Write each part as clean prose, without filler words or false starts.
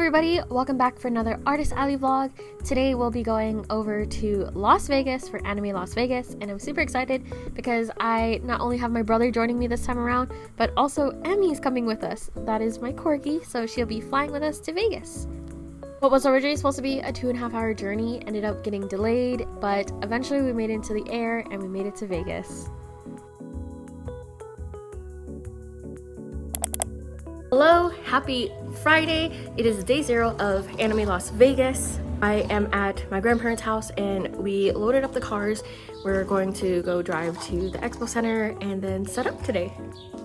everybody, welcome back for another Artist Alley vlog. Today we'll be going over to Las Vegas for Anime Las Vegas, and I'm super excited because I not only have my brother joining me this time around, but also Emmy's coming with us. That is my corgi, so she'll be flying with us to Vegas. What was originally supposed to be a 2.5 hour journey ended up getting delayed, but eventually we made it into the air and we made it to Vegas. Hello, happy Friday. It is day 0 of Anime Las Vegas. I am at my grandparents' house and we loaded up the cars. We're going to go drive to the expo center and then set up today.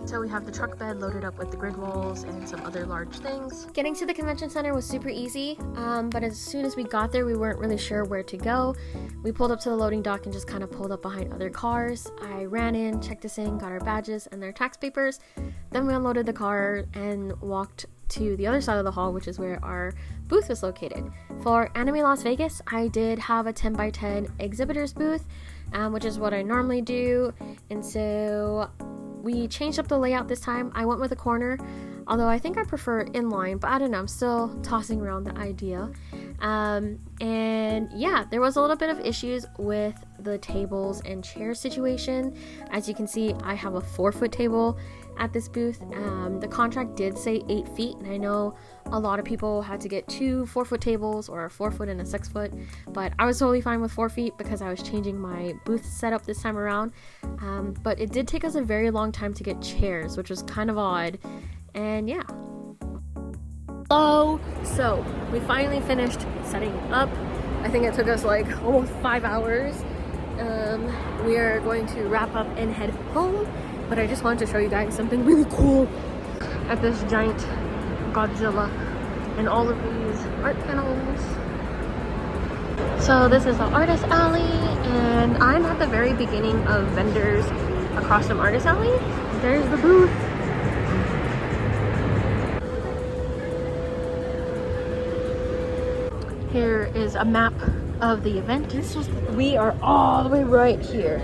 So we have the truck bed loaded up with the grid walls and some other large things. Getting to the convention center was super easy, but as soon as we got there, we weren't really sure where to go. We pulled up to the loading dock and just kind of pulled up behind other cars. I ran in, checked us in, got our badges and their tax papers. Then we unloaded the car and walked to the other side of the hall, which is where our booth was located. For Anime Las Vegas, I did have a 10x10 exhibitors booth, which is what I normally do, and so we changed up the layout this time. I went with a corner, although I think I prefer inline, but I don't know, I'm still tossing around the idea. And yeah, there was a little bit of issues with the tables and chairs situation. As you can see, I have a 4-foot table at this booth. The contract did say 8 feet, and I know a lot of people had to get 2 4-foot tables or a 4-foot and a 6-foot, but I was totally fine with 4 feet because I was changing my booth setup this time around. But it did take us a very long time to get chairs, which was kind of odd. And yeah. So we finally finished setting up. I think it took us like almost 5 hours. We are going to wrap up and head home, but I just wanted to show you guys something really cool at this giant Godzilla and all of these art panels. So this is the Artist Alley, and I'm at the very beginning of vendors across from Artist Alley. There's the booth. Here is a map of the event. We are all the way right here.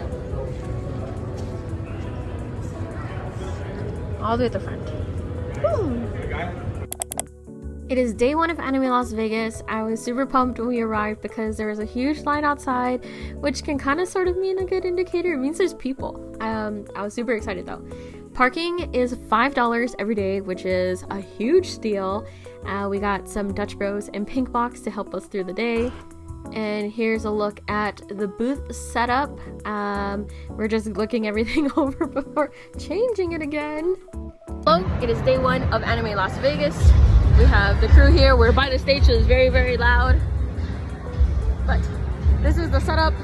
All the way at the front. Woo. It is day 1 of Anime Las Vegas. I was super pumped when we arrived because there was a huge line outside, which can kind of sort of mean a good indicator. It means there's people. I was super excited though. Parking is $5 every day, which is a huge steal. We got some Dutch Bros and Pink Box to help us through the day. And here's a look at the booth setup. We're just looking everything over before changing it again. Hello, it is day 1 of Anime Las Vegas. We have the crew here. We're by the stage, so it's very, very loud. But this is the setup.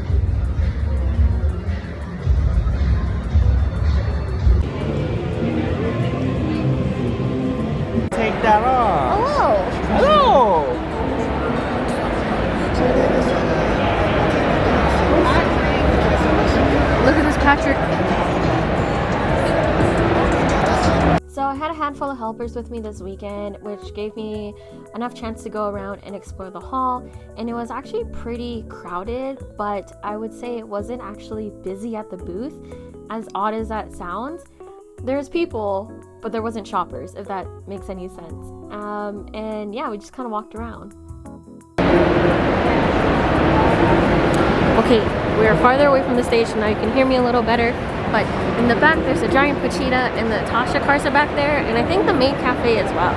Take that off. Hello. Hello. Look at this Patrick. So I had a handful of helpers with me this weekend, which gave me enough chance to go around and explore the hall, and it was actually pretty crowded, but I would say it wasn't actually busy at the booth, as odd as that sounds. There's people, but there wasn't shoppers, if that makes any sense. And yeah, we just kind of walked around. Okay, we are farther away from the stage, so now you can hear me a little better. But in the back, there's a giant Pochita and the Tasha cars are back there, and I think the main cafe as well.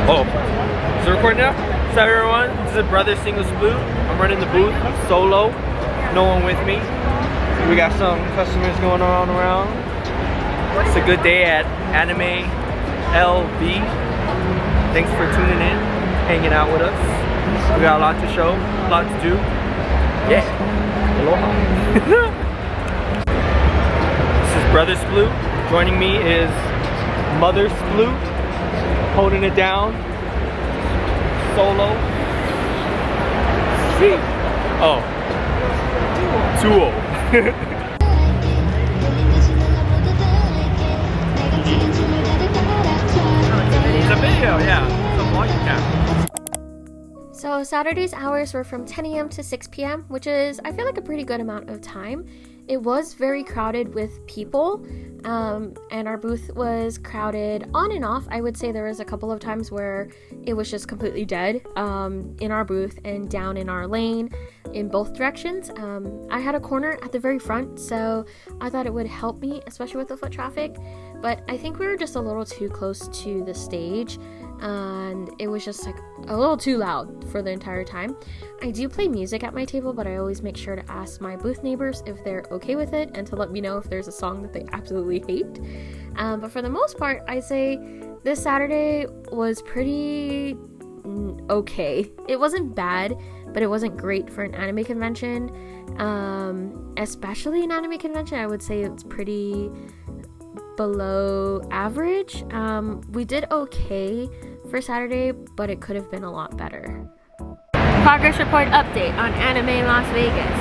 Oh, is it recording now? What's up, everyone? This is Brother Single Sploot. I'm running the booth solo, no one with me. We got some customers going on around. It's a good day at Anime LV. Thanks for tuning in, hanging out with us. We got a lot to show, a lot to do. Yeah, aloha. This is Brother Sploot. Joining me is Mother Sploot, holding it down. Solo. Oh. Duo. It's a video, yeah. It's a vlog camera. So Saturday's hours were from 10 a.m. to 6 p.m., which is, I feel like, a pretty good amount of time. It was very crowded with people, and our booth was crowded on and off. I would say there was a couple of times where it was just completely dead in our booth and down in our lane in both directions. I had a corner at the very front, so I thought it would help me, especially with the foot traffic, but I think we were just a little too close to the stage, and it was just like a little too loud for the entire time. I do play music at my table, but I always make sure to ask my booth neighbors if they're okay with it and to let me know if there's a song that they absolutely hate. But for the most part, I say this Saturday was pretty okay. It wasn't bad, but it wasn't great for an anime convention. Especially an anime convention, I would say it's pretty below average. We did okay for Saturday, but it could have been a lot better. Progress report update on Anime Las Vegas.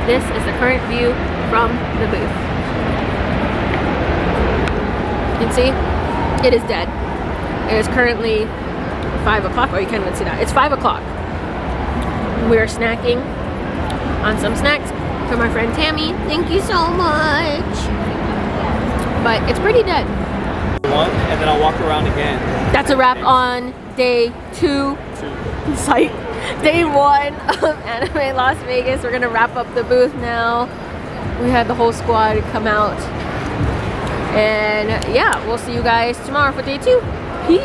This is the current view from the booth. You can see it is dead. It is currently 5 o'clock. Oh, you can't even see that. It's 5 o'clock. We're snacking on some snacks from our friend Tammy. Thank you so much. But it's pretty dead. One, and then I'll walk around again. That's a wrap on day 2. Site. Day 1 of Anime Las Vegas. We're gonna wrap up the booth now. We had the whole squad come out. And yeah, we'll see you guys tomorrow for day 2. Peace!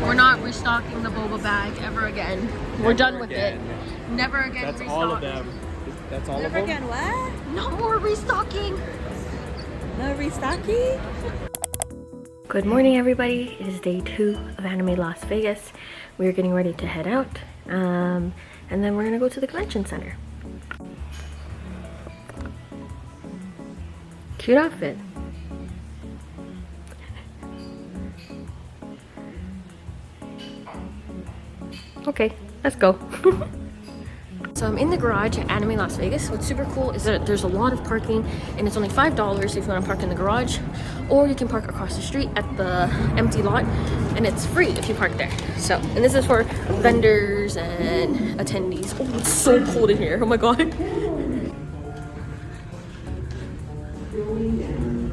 We're not restocking the boba bag ever again. We're done with it. Never again. That's restock. all of them. That's all of them? Never again what? No more restocking. No restocking? Good morning, everybody. It is day 2 of Anime Las Vegas. We're getting ready to head out, and then we're gonna go to the convention center. Cute outfit. Okay, let's go. So I'm in the garage at Anime Las Vegas. What's super cool is that there's a lot of parking, and it's only $5 if you want to park in the garage, or you can park across the street at the empty lot, and it's free if you park there. So, and this is for vendors and attendees. Oh, it's so cold in here. Oh my god.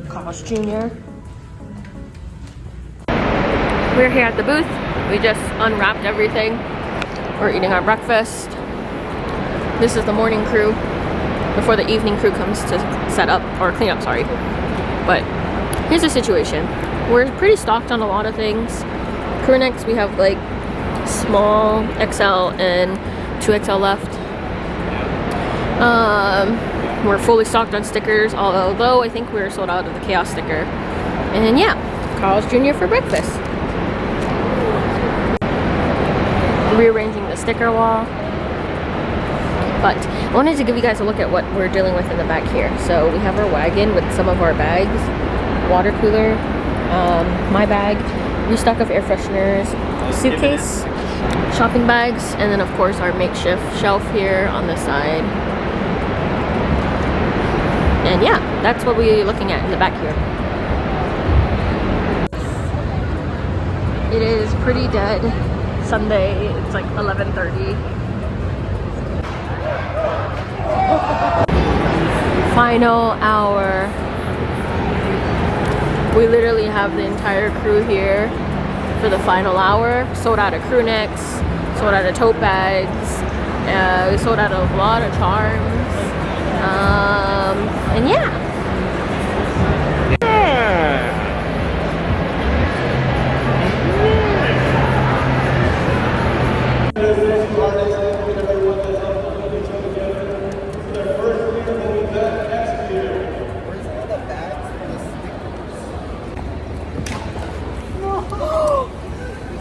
Carl's Jr. We're here at the booth. We just unwrapped everything. We're eating our breakfast. This is the morning crew before the evening crew comes to set up, or clean up, sorry. But here's the situation. We're pretty stocked on a lot of things. Crew necks, we have like small XL and 2XL left. We're fully stocked on stickers, although I think we're sold out of the Chaos sticker. And yeah, Carl's Jr. for breakfast. Rearranging the sticker wall. But I wanted to give you guys a look at what we're dealing with in the back here. So we have our wagon with some of our bags, water cooler, my bag, restock of air fresheners, suitcase, shopping bags, and then of course our makeshift shelf here on the side. And yeah, that's what we're looking at in the back here. It is pretty dead. Sunday, it's like 11:30. Final hour. We literally have the entire crew here for the final hour. Sold out of crew necks, sold out of tote bags, we sold out of a lot of charms, and yeah.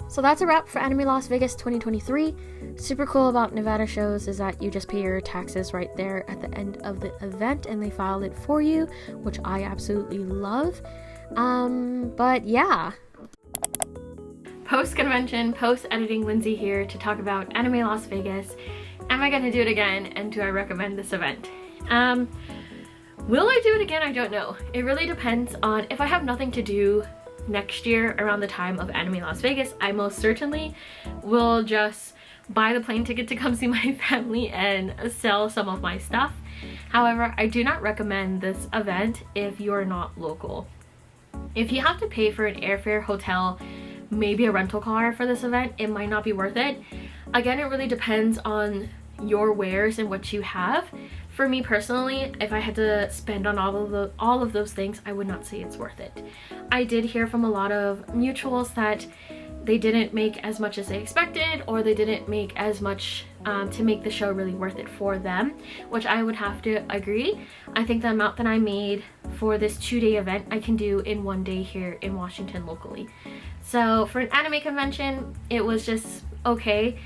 So that's a wrap for Anime Las Vegas 2023. Super cool about Nevada shows is that you just pay your taxes right there at the end of the event and they file it for you, which I absolutely love. But yeah. Post-convention, post-editing Lindsay here to talk about Anime Las Vegas. Am I gonna do it again, and do I recommend this event? Will I do it again? I don't know. It really depends on if I have nothing to do next year around the time of Anime Las Vegas, I most certainly will just buy the plane ticket to come see my family and sell some of my stuff. However, I do not recommend this event if you're not local. If you have to pay for an airfare, hotel, maybe a rental car for this event, it might not be worth it. Again, it really depends on your wares and what you have. For me personally, if I had to spend on all of those things, I would not say it's worth it. I did hear from a lot of mutuals that they didn't make as much as they expected, or they didn't make as much to make the show really worth it for them, which I would have to agree. I think the amount that I made for this 2-day event I can do in 1 day here in Washington locally. So for an anime convention, it was just okay.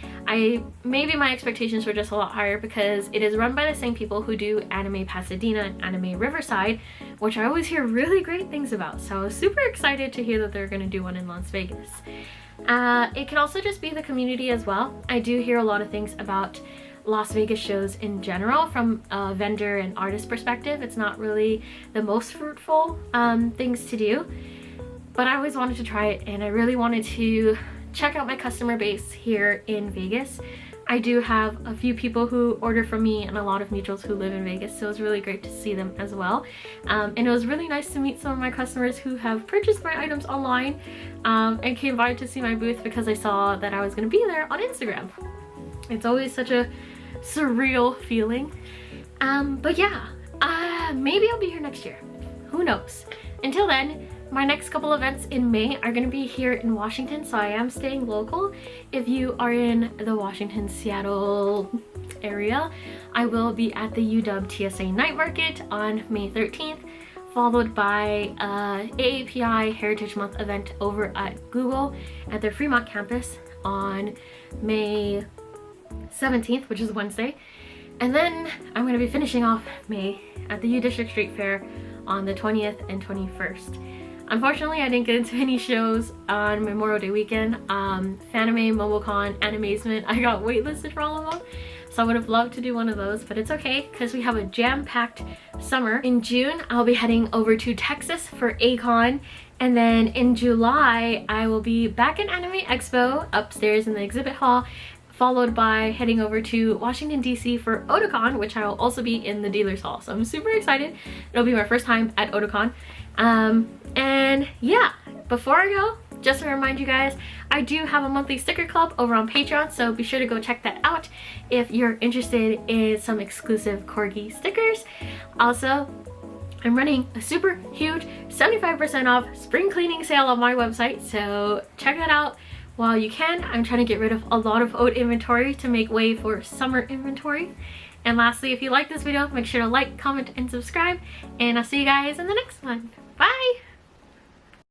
Maybe my expectations were just a lot higher because it is run by the same people who do Anime Pasadena and Anime Riverside, which I always hear really great things about. So I was super excited to hear that they're going to do one in Las Vegas. It can also just be the community as well. I do hear a lot of things about Las Vegas shows in general from a vendor and artist perspective. It's not really the most fruitful things to do, but I always wanted to try it, and I really wanted to check out my customer base here in Vegas. I do have a few people who order from me and a lot of mutuals who live in Vegas, so it was really great to see them as well. And it was really nice to meet some of my customers who have purchased my items online and came by to see my booth because I saw that I was going to be there on Instagram. It's always such a surreal feeling. But yeah, maybe I'll be here next year. Who knows? Until then, my next couple events in May are going to be here in Washington, so I am staying local. If you are in the Washington, Seattle area, I will be at the UW TSA Night Market on May 13th, followed by AAPI Heritage Month event over at Google at their Fremont campus on May 17th, which is Wednesday. And then I'm going to be finishing off May at the U District Street Fair on the 20th and 21st. Unfortunately, I didn't get into any shows on Memorial Day weekend. Fanime, MomoCon, Animazement, I got waitlisted for all of them. So I would have loved to do one of those, but it's okay because we have a jam-packed summer. In June, I'll be heading over to Texas for A-Kon. And then in July, I will be back in Anime Expo upstairs in the exhibit hall, followed by heading over to Washington, D.C. for Otakon, which I will also be in the dealer's hall. So I'm super excited. It'll be my first time at Otakon. And yeah, before I go, just to remind you guys, I do have a monthly sticker club over on Patreon, so be sure to go check that out if you're interested in some exclusive corgi stickers. Also, I'm running a super huge 75% off spring cleaning sale on my website, so check that out while you can. I'm trying to get rid of a lot of old inventory to make way for summer inventory. And lastly, if you like this video, make sure to like, comment, and subscribe, and I'll see you guys in the next one. Bye!